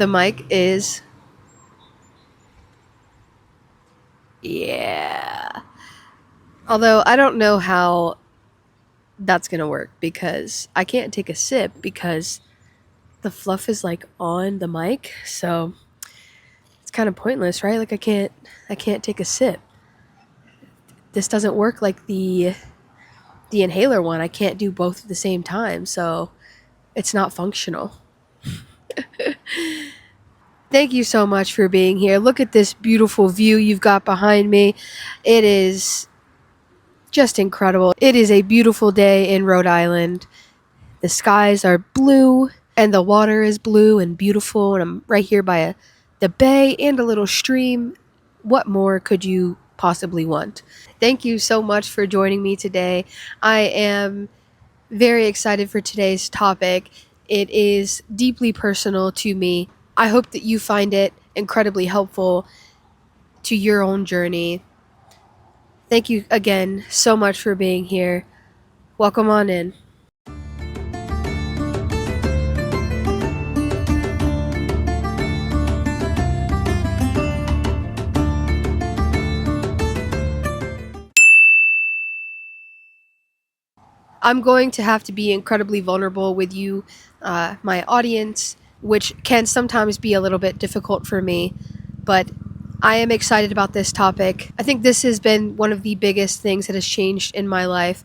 The mic is... yeah. Although I don't know how that's gonna work because I can't take a sip because the fluff is like on the mic, so it's kind of pointless, right? Like I can't take a sip. This doesn't work like the inhaler one. I can't do both at the same time, so it's not functional. Thank you so much for being here. Look at this beautiful view you've got behind me. It is just incredible. It is a beautiful day in Rhode Island. The skies are blue and the water is blue and beautiful, and I'm right here by the bay and a little stream. What more could you possibly want? Thank you so much for joining me today. I am very excited for today's topic. It is deeply personal to me. I hope that you find it incredibly helpful to your own journey. Thank you again so much for being here. Welcome on in. I'm going to have to be incredibly vulnerable with you, my audience, which can sometimes be a little bit difficult for me, but I am excited about this topic. I think this has been one of the biggest things that has changed in my life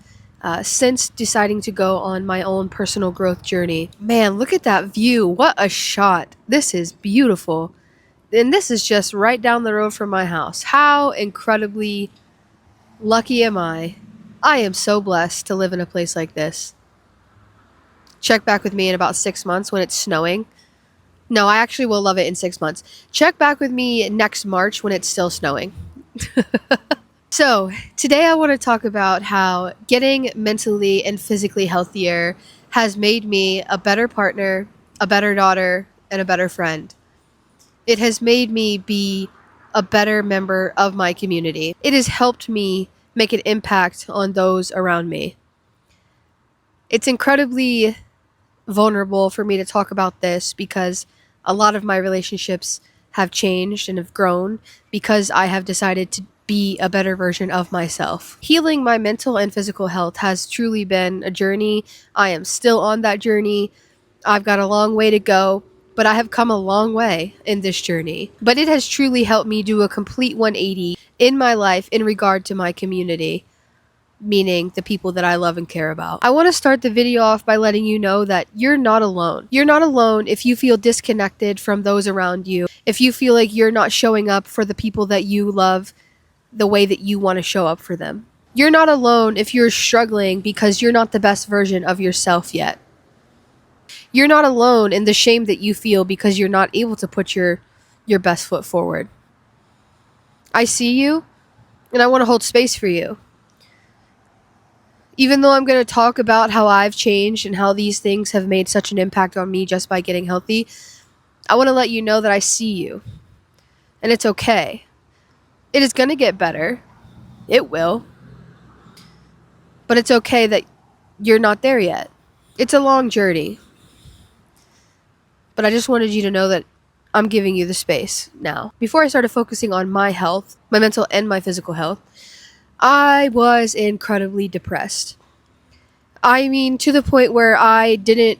since deciding to go on my own personal growth journey. Man, look at that view. What a shot. This is beautiful. And this is just right down the road from my house. How incredibly lucky am I? I am so blessed to live in a place like this. Check back with me in about 6 months when it's snowing. No, I actually will love it in 6 months. Check back with me next March when it's still snowing. So, today I want to talk about how getting mentally and physically healthier has made me a better partner, a better daughter, and a better friend. It has made me be a better member of my community. It has helped me make an impact on those around me. It's incredibly vulnerable for me to talk about this because a lot of my relationships have changed and have grown because I have decided to be a better version of myself. Healing my mental and physical health has truly been a journey. I am still on that journey. I've got a long way to go, but I have come a long way in this journey. But it has truly helped me do a complete 180 in my life in regard to my community, meaning the people that I love and care about. I want to start the video off by letting you know that you're not alone. You're not alone if you feel disconnected from those around you, if you feel like you're not showing up for the people that you love the way that you want to show up for them. You're not alone if you're struggling because you're not the best version of yourself yet. You're not alone in the shame that you feel because you're not able to put your best foot forward. I see you, and I want to hold space for you. Even though I'm going to talk about how I've changed and how these things have made such an impact on me just by getting healthy, I want to let you know that I see you. And it's okay. It is going to get better. It will. But it's okay that you're not there yet. It's a long journey. But I just wanted you to know that I'm giving you the space now. Before I started focusing on my health, my mental and my physical health, I was incredibly depressed. I mean, to the point where I didn't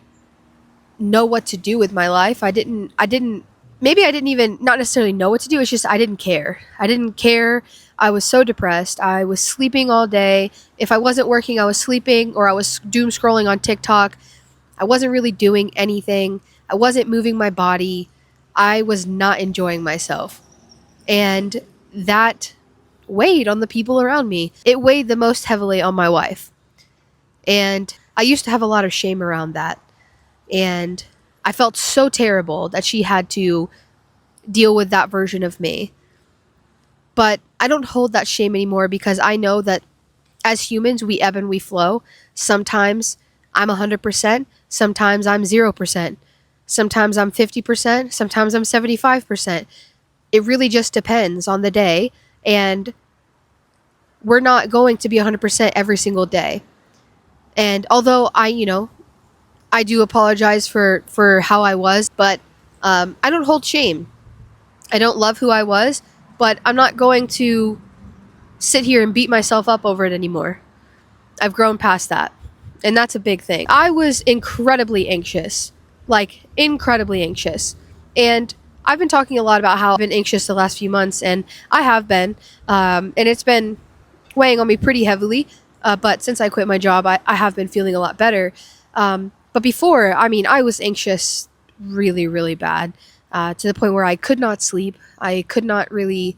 know what to do with my life. Maybe I didn't even, not necessarily know what to do. It's just, I didn't care. I was so depressed. I was sleeping all day. If I wasn't working, I was sleeping, or I was doom scrolling on TikTok. I wasn't really doing anything. I wasn't moving my body. I was not enjoying myself. And that weighed on the people around me. It weighed the most heavily on my wife. And I used to have a lot of shame around that. And I felt so terrible that she had to deal with that version of me. But I don't hold that shame anymore because I know that as humans, we ebb and we flow. Sometimes I'm 100%. Sometimes I'm 0%. Sometimes I'm 50%. Sometimes I'm 75%. It really just depends on the day. And we're not going to be 100% every single day. And although I do apologize for how I was, but I don't hold shame. I don't love who I was, but I'm not going to sit here and beat myself up over it anymore. I've grown past that. And that's a big thing. I was incredibly anxious, like incredibly anxious. And I've been talking a lot about how I've been anxious the last few months, and I have been. And it's been weighing on me pretty heavily. But since I quit my job, I have been feeling a lot better. But before, I mean, I was anxious really, really bad, to the point where I could not sleep. I could not really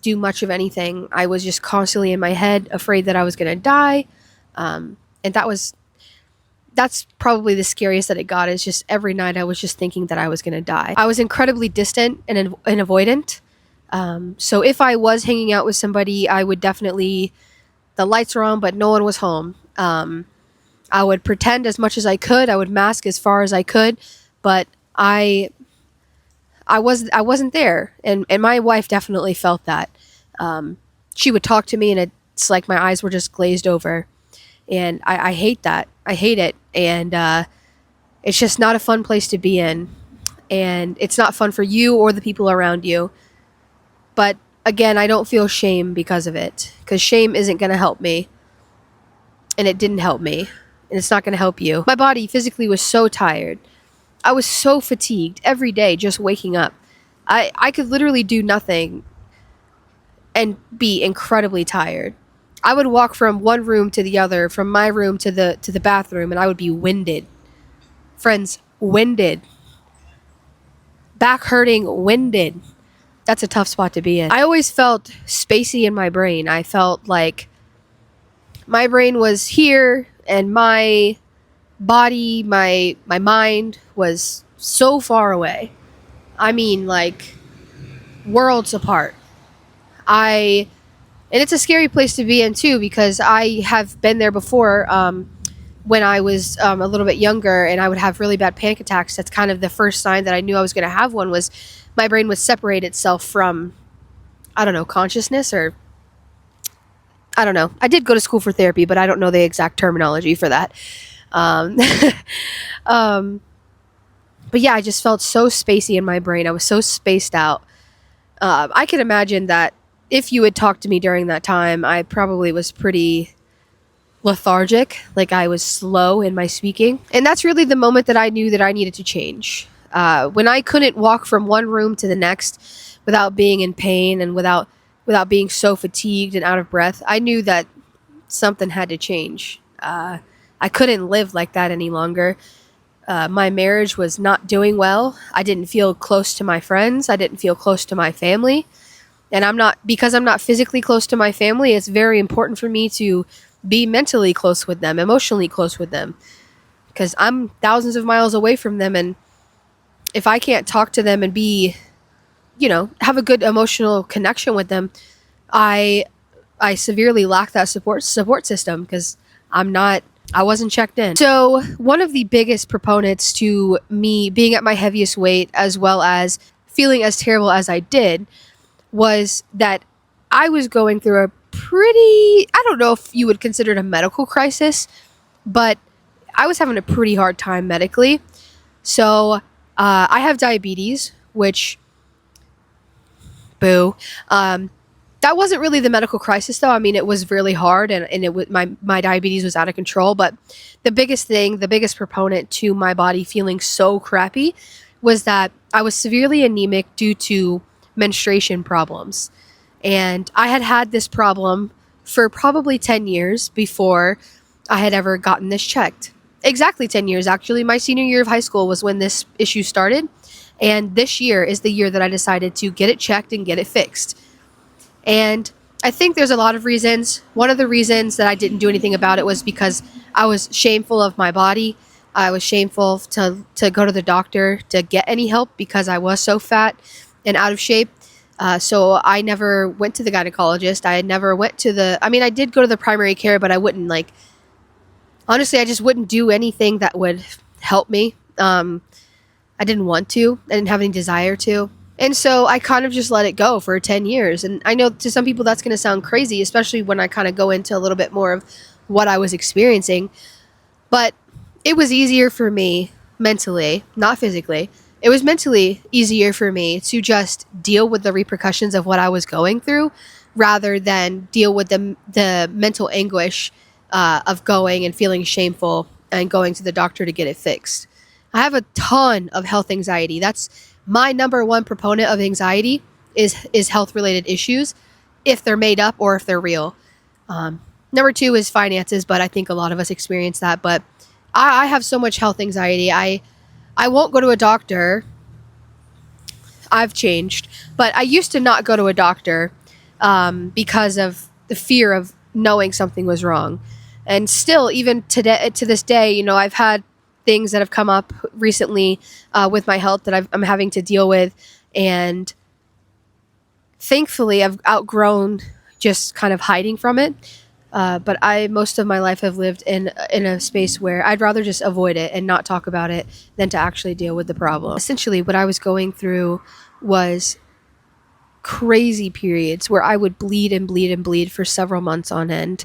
do much of anything. I was just constantly in my head, afraid that I was going to die. And that's probably the scariest that it got, is just every night I was just thinking that I was going to die. I was incredibly distant and avoidant. So if I was hanging out with somebody, I would definitely, the lights were on, but no one was home. I would pretend as much as I could. I would mask as far as I could, but I wasn't there, and my wife definitely felt that. She would talk to me, and it's like my eyes were just glazed over, and I hate that. I hate it, and it's just not a fun place to be in, and it's not fun for you or the people around you. But again, I don't feel shame because of it, because shame isn't going to help me, and it didn't help me, and it's not going to help you. My body physically was so tired. I was so fatigued every day just waking up. I could literally do nothing and be incredibly tired. I would walk from one room to the other, from my room to the bathroom, and I would be winded. Friends, winded. Back hurting, winded. That's a tough spot to be in. I always felt spacey in my brain. I felt like my brain was here and my body, my mind was so far away. I mean, like worlds apart. And it's a scary place to be in too, because I have been there before, when I was a little bit younger, and I would have really bad panic attacks. That's kind of the first sign that I knew I was going to have one, was my brain would separate itself from, I don't know, consciousness, or I don't know. I did go to school for therapy, but I don't know the exact terminology for that. But yeah, I just felt so spacey in my brain. I was so spaced out. I can imagine that if you had talked to me during that time, I probably was pretty lethargic, like I was slow in my speaking. And that's really the moment that I knew that I needed to change. When I couldn't walk from one room to the next without being in pain and without being so fatigued and out of breath, I knew that something had to change. I couldn't live like that any longer. My marriage was not doing well. I didn't feel close to my friends. I didn't feel close to my family. And because I'm not physically close to my family, it's very important for me to be mentally close with them, emotionally close with them, because I'm thousands of miles away from them. And if I can't talk to them and be, have a good emotional connection with them, I severely lack that support system, because I wasn't checked in. So one of the biggest proponents to me being at my heaviest weight, as well as feeling as terrible as I did, was that I was going through a pretty, I don't know if you would consider it a medical crisis, but I was having a pretty hard time medically. So I have diabetes, which, boo. That wasn't really the medical crisis, though. I mean, it was really hard, and it was, my diabetes was out of control. But the biggest proponent to my body feeling so crappy was that I was severely anemic due to menstruation problems. And I had this problem for probably 10 years before I had ever gotten this checked. Exactly 10 years, actually. My senior year of high school was when this issue started. And this year is the year that I decided to get it checked and get it fixed. And I think there's a lot of reasons. One of the reasons that I didn't do anything about it was because I was shameful of my body. I was shameful to go to the doctor to get any help because I was so fat and out of shape. So I never went to the gynecologist. I never went to I did go to the primary care, but I wouldn't honestly, I just wouldn't do anything that would help me. I didn't want to. I didn't have any desire to. And so I kind of just let it go for 10 years. And I know to some people that's going to sound crazy, especially when I kind of go into a little bit more of what I was experiencing. But it was easier for me mentally, not physically, it was mentally easier for me to just deal with the repercussions of what I was going through rather than deal with the mental anguish of going and feeling shameful and going to the doctor to get it fixed. I have a ton of health anxiety. That's my number one proponent of anxiety is health related issues, if they're made up or if they're real. Number two is finances, but I think a lot of us experience that. But I have so much health anxiety. I won't go to a doctor. I've changed, but I used to not go to a doctor because of the fear of knowing something was wrong. And still, even today, to this day, you know, I've had things that have come up recently with my health that I'm having to deal with, and thankfully, I've outgrown just kind of hiding from it. But I most of my life have lived in a space where I'd rather just avoid it and not talk about it than to actually deal with the problem. Essentially, what I was going through was crazy periods where I would bleed and bleed and bleed for several months on end,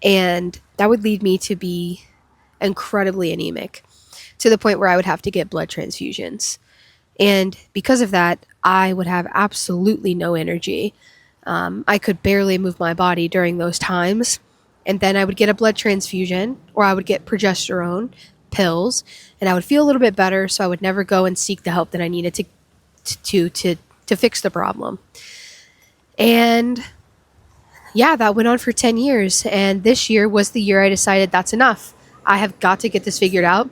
and that would lead me to be incredibly anemic to the point where I would have to get blood transfusions. And because of that, I would have absolutely no energy. I could barely move my body during those times. And then I would get a blood transfusion or I would get progesterone pills and I would feel a little bit better. So I would never go and seek the help that I needed to fix the problem. And yeah, that went on for 10 years. And this year was the year I decided that's enough. I have got to get this figured out.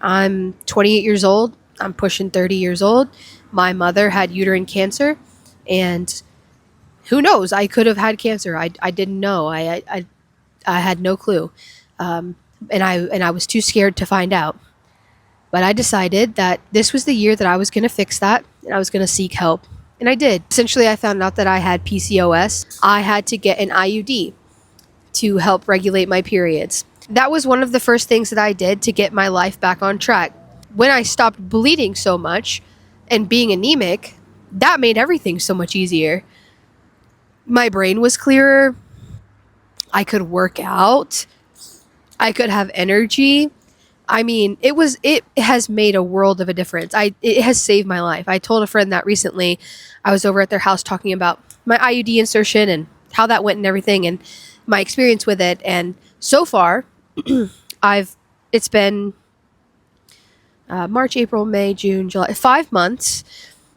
I'm 28 years old. I'm pushing 30 years old. My mother had uterine cancer, and who knows? I could have had cancer. I didn't know. I had no clue, and I was too scared to find out. But I decided that this was the year that I was going to fix that, and I was going to seek help, and I did. Essentially, I found out that I had PCOS. I had to get an IUD to help regulate my periods. That was one of the first things that I did to get my life back on track. When I stopped bleeding so much and being anemic, that made everything so much easier. My brain was clearer. I could work out. I could have energy. I mean, it has made a world of a difference. It has saved my life. I told a friend that recently. I was over at their house talking about my IUD insertion and how that went and everything and my experience with it. And so far, it's been March, April, May, June, July, 5 months.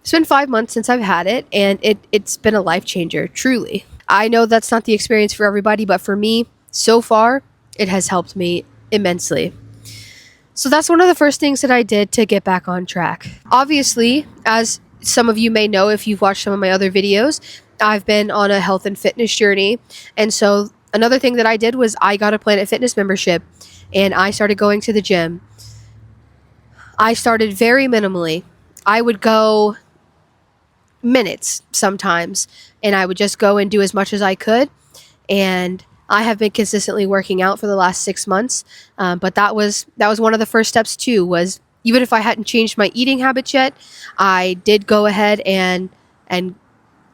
It's been 5 months since I've had it, and it's been a life changer, truly. I know that's not the experience for everybody, but for me, so far, it has helped me immensely. So that's one of the first things that I did to get back on track. Obviously, as some of you may know if you've watched some of my other videos, I've been on a health and fitness journey. And so another thing that I did was I got a Planet Fitness membership, and I started going to the gym. I started very minimally. I would go minutes sometimes, and I would just go and do as much as I could. And I have been consistently working out for the last 6 months. But that was one of the first steps too, was even if I hadn't changed my eating habits yet, I did go ahead and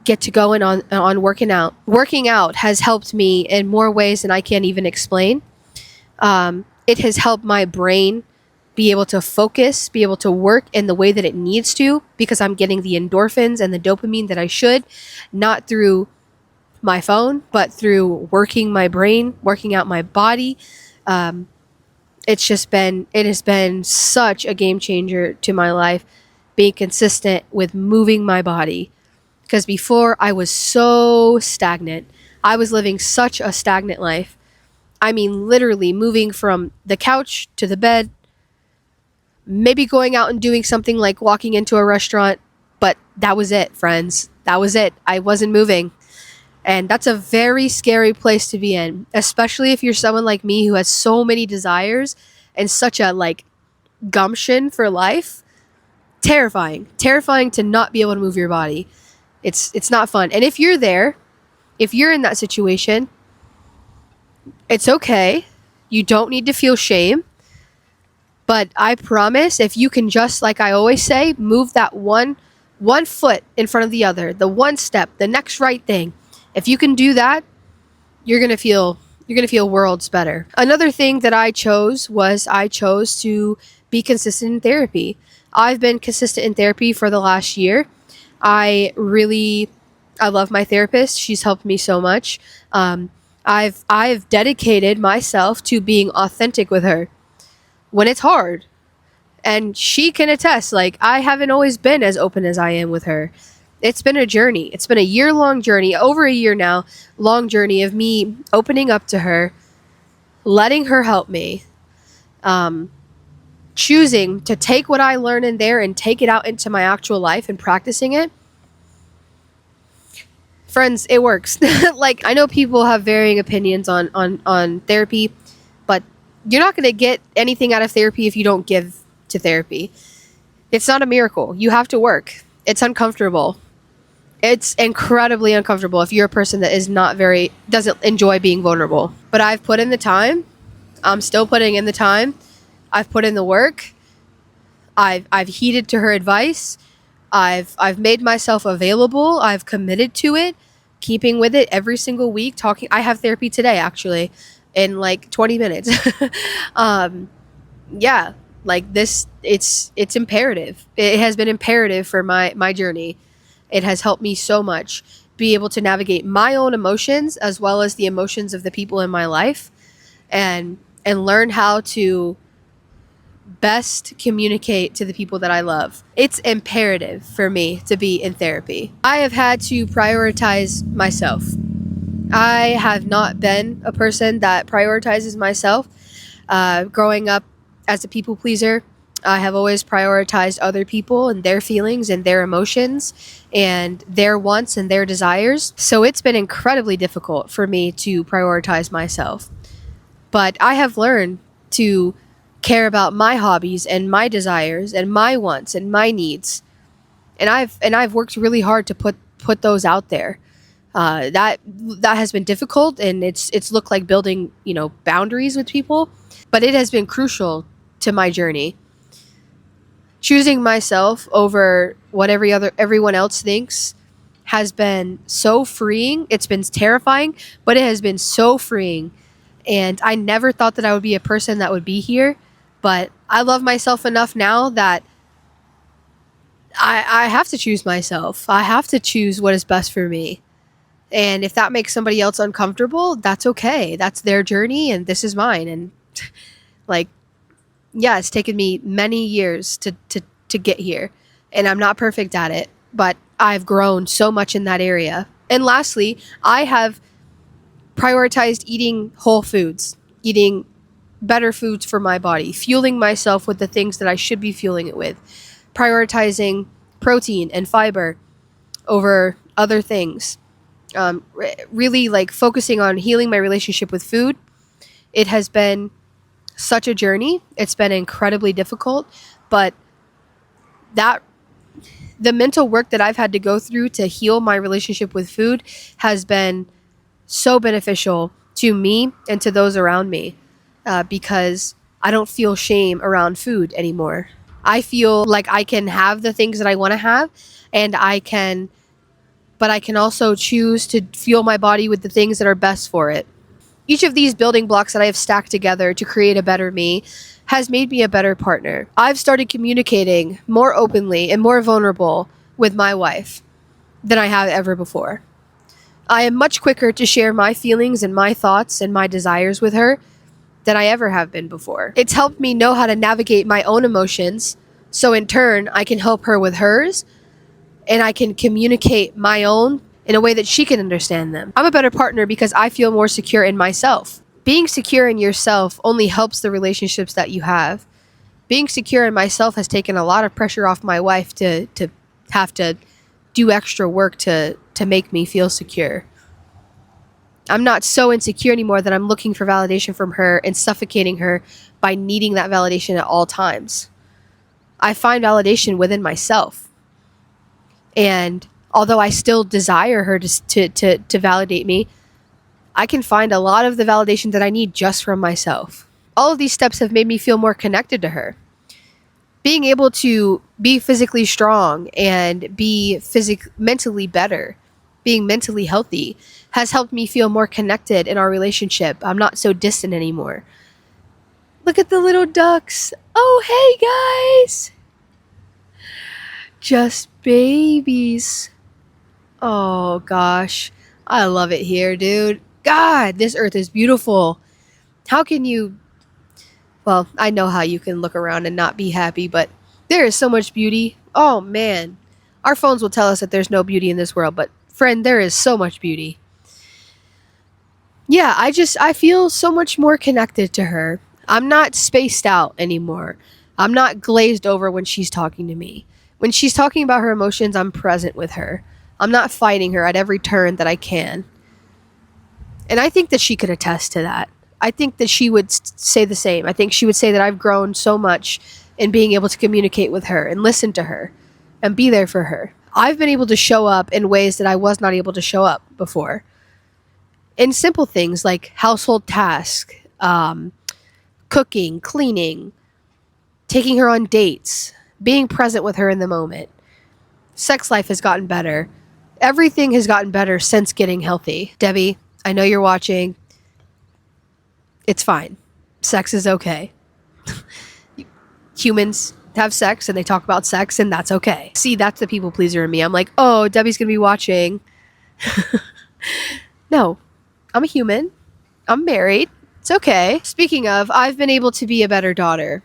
get to going on working out. Working out has helped me in more ways than I can't even explain. It has helped my brain be able to focus, be able to work in the way that it needs to, because I'm getting the endorphins and the dopamine that I should, not through my phone, but through working my brain, working out my body. It has been such a game changer to my life, being consistent with moving my body. Because before I was so stagnant. I was living such a stagnant life. I mean, literally moving from the couch to the bed, maybe going out and doing something like walking into a restaurant, but that was it, friends. That was it. I wasn't moving. And that's a very scary place to be in, especially if you're someone like me who has so many desires and such a gumption for life. Terrifying to not be able to move your body. It's not fun. And if you're in that situation, it's okay. You don't need to feel shame. But I promise, if you can just, like I always say, move that one foot in front of the other, the one step, the next right thing. If you can do that, you're gonna feel worlds better. Another thing that I chose to be consistent in therapy. I've been consistent in therapy for the last year. I love my therapist. She's helped me so much. Um, I've dedicated myself to being authentic with her when it's hard, and she can attest. Like, I haven't always been as open as I am with her. It's been a journey. It's been a year-long journey, over a year now, long journey of me opening up to her, letting her help me, um, choosing to take what I learn in there and take it out into my actual life and practicing it. Friends, it works. Like, I know people have varying opinions on therapy, but you're not going to get anything out of therapy if you don't give to therapy. It's not a miracle. You have to work. It's uncomfortable. It's incredibly uncomfortable if you're a person that doesn't enjoy being vulnerable. But I've put in the time. I'm still putting in the time. I've put in the work. I've heeded to her advice. I've made myself available. I've committed to it, keeping with it every single week. Talking. I have therapy today, actually, in like 20 minutes. Yeah, like this. It's imperative. It has been imperative for my journey. It has helped me so much be able to navigate my own emotions as well as the emotions of the people in my life, and learn how to best communicate to the people that I love. It's imperative for me to be in therapy. I have had to prioritize myself. I have not been a person that prioritizes myself. Growing up as a people pleaser, I have always prioritized other people and their feelings and their emotions and their wants and their desires. So it's been incredibly difficult for me to prioritize myself. But I have learned to care about my hobbies and my desires and my wants and my needs. And I've worked really hard to put those out there. That has been difficult, and it's looked like building, boundaries with people, but it has been crucial to my journey. Choosing myself over what everyone else thinks has been so freeing. It's been terrifying, but it has been so freeing. And I never thought that I would be a person that would be here, but I love myself enough now that I have to choose myself. I have to choose what is best for me. And if that makes somebody else uncomfortable, that's okay. That's their journey and this is mine. And like, yeah, it's taken me many years to get here. And I'm not perfect at it, but I've grown so much in that area. And lastly, I have prioritized eating whole foods, eating better foods for my body, fueling myself with the things that I should be fueling it with, prioritizing protein and fiber over other things. Really like focusing on healing my relationship with food. It has been such a journey. It's been incredibly difficult, but that the mental work that I've had to go through to heal my relationship with food has been so beneficial to me and to those around me, because I don't feel shame around food anymore. I feel like I can have the things that I want to have, and but I can also choose to fuel my body with the things that are best for it. Each of these building blocks that I have stacked together to create a better me has made me a better partner. I've started communicating more openly and more vulnerable with my wife than I have ever before. I am much quicker to share my feelings and my thoughts and my desires with her than I ever have been before. It's helped me know how to navigate my own emotions, so in turn, I can help her with hers, and I can communicate my own in a way that she can understand them. I'm a better partner because I feel more secure in myself. Being secure in yourself only helps the relationships that you have. Being secure in myself has taken a lot of pressure off my wife to have to do extra work to make me feel secure. I'm not so insecure anymore that I'm looking for validation from her and suffocating her by needing that validation at all times. I find validation within myself. And although I still desire her to validate me, I can find a lot of the validation that I need just from myself. All of these steps have made me feel more connected to her. Being able to be physically strong and be mentally better, being mentally healthy, has helped me feel more connected in our relationship. I'm not so distant anymore. Look at the little ducks. Oh, hey guys. Just babies. Oh gosh. I love it here, dude. God, this earth is beautiful. How can you, well, I know how you can look around and not be happy, but there is so much beauty. Oh man. Our phones will tell us that there's no beauty in this world, but friend, there is so much beauty. Yeah, I feel so much more connected to her. I'm not spaced out anymore. I'm not glazed over when she's talking to me. When she's talking about her emotions, I'm present with her. I'm not fighting her at every turn that I can. And I think that she could attest to that. I think that she would say the same. I think she would say that I've grown so much in being able to communicate with her and listen to her and be there for her. I've been able to show up in ways that I was not able to show up before. In simple things like household tasks, cooking, cleaning, taking her on dates, being present with her in the moment. Sex life has gotten better. Everything has gotten better since getting healthy. Debbie, I know you're watching. It's fine. Sex is okay. Humans have sex and they talk about sex, and that's okay. See, that's the people pleaser in me. I'm like, oh, Debbie's going to be watching. No, I'm a human. I'm married. It's okay. Speaking of, I've been able to be a better daughter.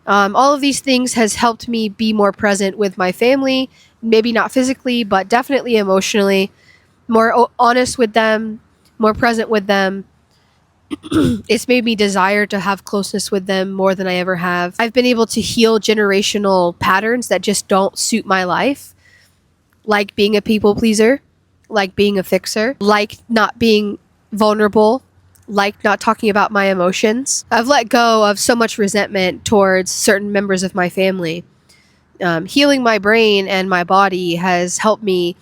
All of these things has helped me be more present with my family, maybe not physically, but definitely emotionally, more honest with them, more present with them. It's made me desire to have closeness with them more than I ever have. I've been able to heal generational patterns that just don't suit my life, like being a people pleaser, like being a fixer, like not being vulnerable, like not talking about my emotions. I've let go of so much resentment towards certain members of my family. Healing my brain and my body has helped me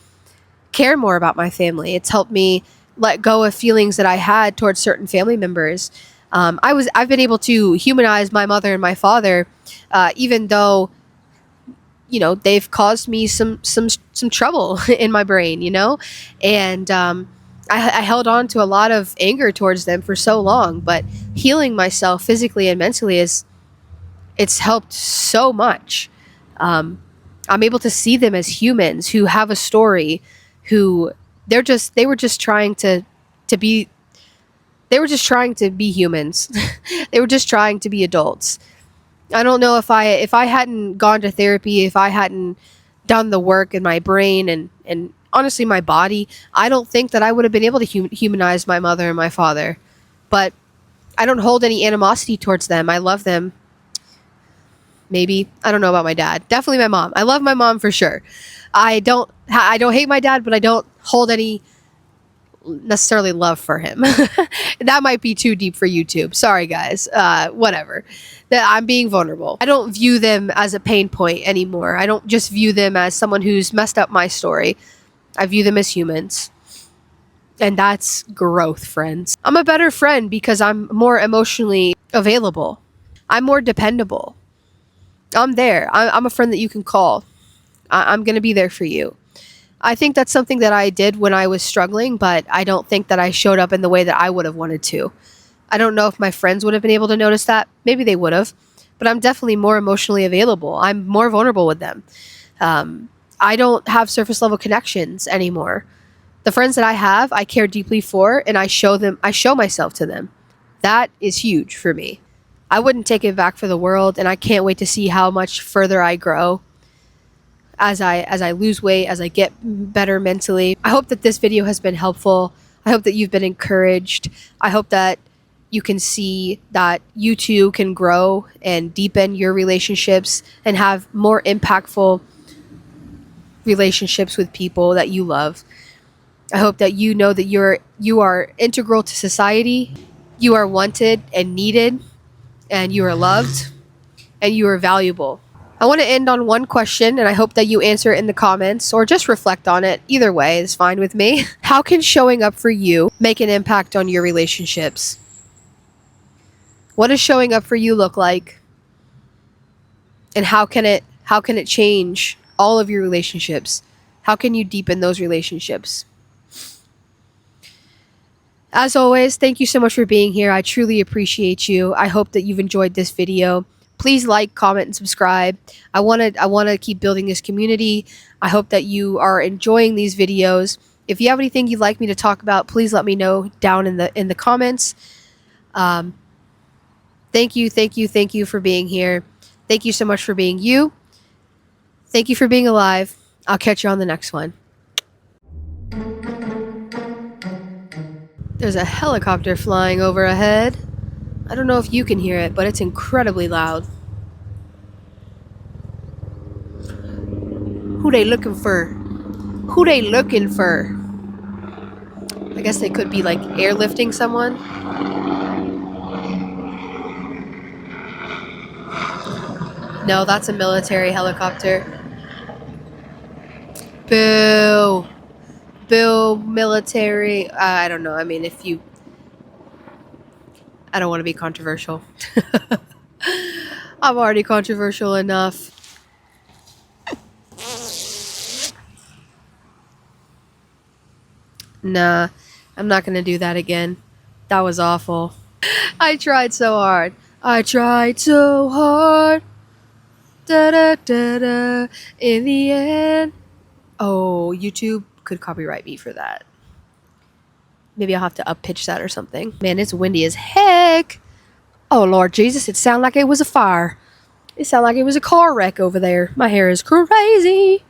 care more about my family. It's helped me let go of feelings that I had towards certain family members. I've been able to humanize my mother and my father, even though they've caused me some trouble in my brain, and I held on to a lot of anger towards them for so long. But healing myself physically and mentally it's helped so much. I'm able to see them as humans who have a story, who they were just trying to be humans. They were just trying to be adults. I don't know if I hadn't gone to therapy, if I hadn't done the work in my brain and honestly my body, I don't think that I would have been able to humanize my mother and my father. But I don't hold any animosity towards them. I love them. Maybe. I don't know about my dad. Definitely my mom. I love my mom for sure. I don't hate my dad, but I don't hold any necessarily love for him. That might be too deep for YouTube. Sorry guys. Whatever. I'm being vulnerable. I don't view them as a pain point anymore. I don't just view them as someone who's messed up my story. I view them as humans. And that's growth, friends. I'm a better friend because I'm more emotionally available. I'm more dependable. I'm there. I'm a friend that you can call. I'm going to be there for you. I think that's something that I did when I was struggling, but I don't think that I showed up in the way that I would have wanted to. I don't know if my friends would have been able to notice that. Maybe they would have, but I'm definitely more emotionally available. I'm more vulnerable with them. I don't have surface level connections anymore. The friends that I have, I care deeply for, and I show myself to them. That is huge for me. I wouldn't take it back for the world, and I can't wait to see how much further I grow as I lose weight, as I get better mentally. I hope that this video has been helpful. I hope that you've been encouraged. I hope that you can see that you too can grow and deepen your relationships and have more impactful relationships with people that you love. I hope that you know that you are integral to society. You are wanted and needed, and you are loved, and you are valuable. I want to end on one question, and I hope that you answer it in the comments or just reflect on it. Either way is fine with me. How can showing up for you make an impact on your relationships? What does showing up for you look like? And how can it change all of your relationships? How can you deepen those relationships? As always, thank you so much for being here. I truly appreciate you. I hope that you've enjoyed this video. please like, comment, and subscribe. I want to keep building this community. I hope that you are enjoying these videos. If you have anything you'd like me to talk about, please let me know down in the comments. Thank you for being here. Thank you so much for being you. Thank you for being alive. I'll catch you on the next one. There's a helicopter flying over ahead. I don't know if you can hear it, but it's incredibly loud. Who they looking for? Who they looking for? I guess they could be like airlifting someone. No, that's a military helicopter. Boo. Boo, military. I don't know. I mean, I don't want to be controversial. I'm already controversial enough. Nah, I'm not going to do that again. That was awful. I tried so hard. I tried so hard. Da da da da. In the end. Oh, YouTube could copyright me for that. Maybe I'll have to up-pitch that or something. Man, it's windy as heck. Oh, Lord Jesus, it sounded like it was a fire. It sounded like it was a car wreck over there. My hair is crazy.